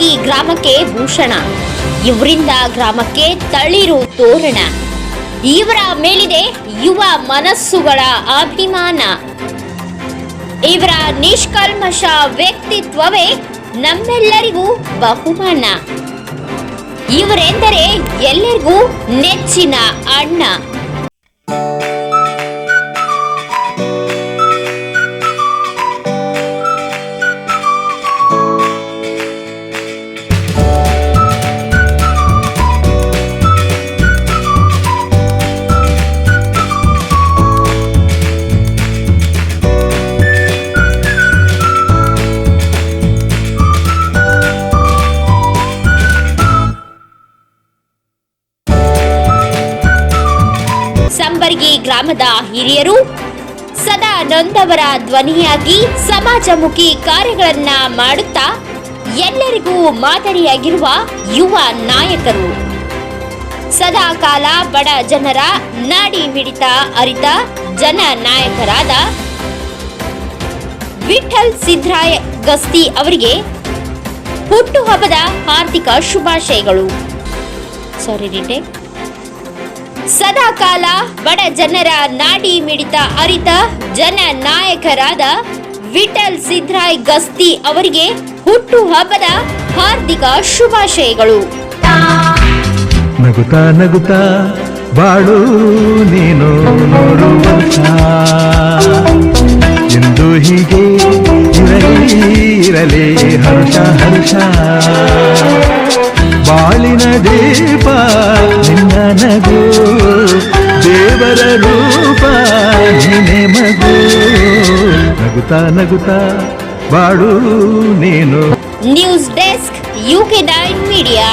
ಸಂಬರ್ಗಿ ಗ್ರಾಮಕ್ಕೆ ಭೂಷಣ, ಇವರಿಂದ ಗ್ರಾಮಕ್ಕೆ ತಳಿರು ತೋರಣ. ಇವರ ಮೇಲಿದೆ ಯುವ ಮನಸ್ಸುಗಳ ಅಭಿಮಾನ. ಇವರ ನಿಷ್ಕಲ್ಮಶ ವ್ಯಕ್ತಿತ್ವವೇ ನಮ್ಮೆಲ್ಲರಿಗೂ ಬಹುಮಾನ. ಇವರೆಂದರೆ ಎಲ್ಲರಿಗೂ ನೆಚ್ಚಿನ ಅಣ್ಣ. ಸಂಬರ್ಗಿ ಗ್ರಾಮದ ಹಿರಿಯರು ಸದಾ ನೊಂದವರ ಧ್ವನಿಯಾಗಿ ಸಮಾಜಮುಖಿ ಕಾರ್ಯಗಳನ್ನ ಮಾಡುತ್ತಾ ಎಲ್ಲರಿಗೂ ಮಾದರಿಯಾಗಿರುವ ಯುವ ನಾಯಕರು. ಸದಾ ಕಾಲ ಬಡ ಜನರ ನಾಡಿ ಮಿಡಿತ ಅರಿತ ಜನ ನಾಯಕರಾದ ವಿಠಲ್ ಸಿದ್ರಾಯ ಗಸ್ತಿ ಅವರಿಗೆ ಹುಟ್ಟುಹಬ್ಬದ ಹಾರ್ದಿಕ ಶುಭಾಶಯಗಳು. ಸದಾ ಕಾಲ ಬಡ ಜನರ ನಾಡಿ ಮಿಡಿತ ಅರಿತ ಜನ ನಾಯಕರಾದ ವಿಠಲ್ ಸಿದ್ರಾಯ್ ಗಸ್ತಿ ಅವರಿಗೆ ಹುಟ್ಟುಹಬ್ಬದ ಹಾರ್ದಿಕ ಶುಭಾಶಯಗಳು. ನಗುತ್ತಾ ನಗುತ್ತಾ ಬಾಳು ನೀನು ನೋಡು ವರ್ಷ, ಎಂದು ಹೀಗೆ ಇರಲಿ ಹರ್ಷ ಹರ್ಷ. ಬಾಳಿನ ದೀಪ ನಿನ್ನ ನಗು, ದೇವರ ರೂಪ ನಿನ್ನೆ ಮಗು. ನಗುತ್ತಾ ನಗುತ್ತಾ ಬಾಳು ನೀನು. News desk UK9 media.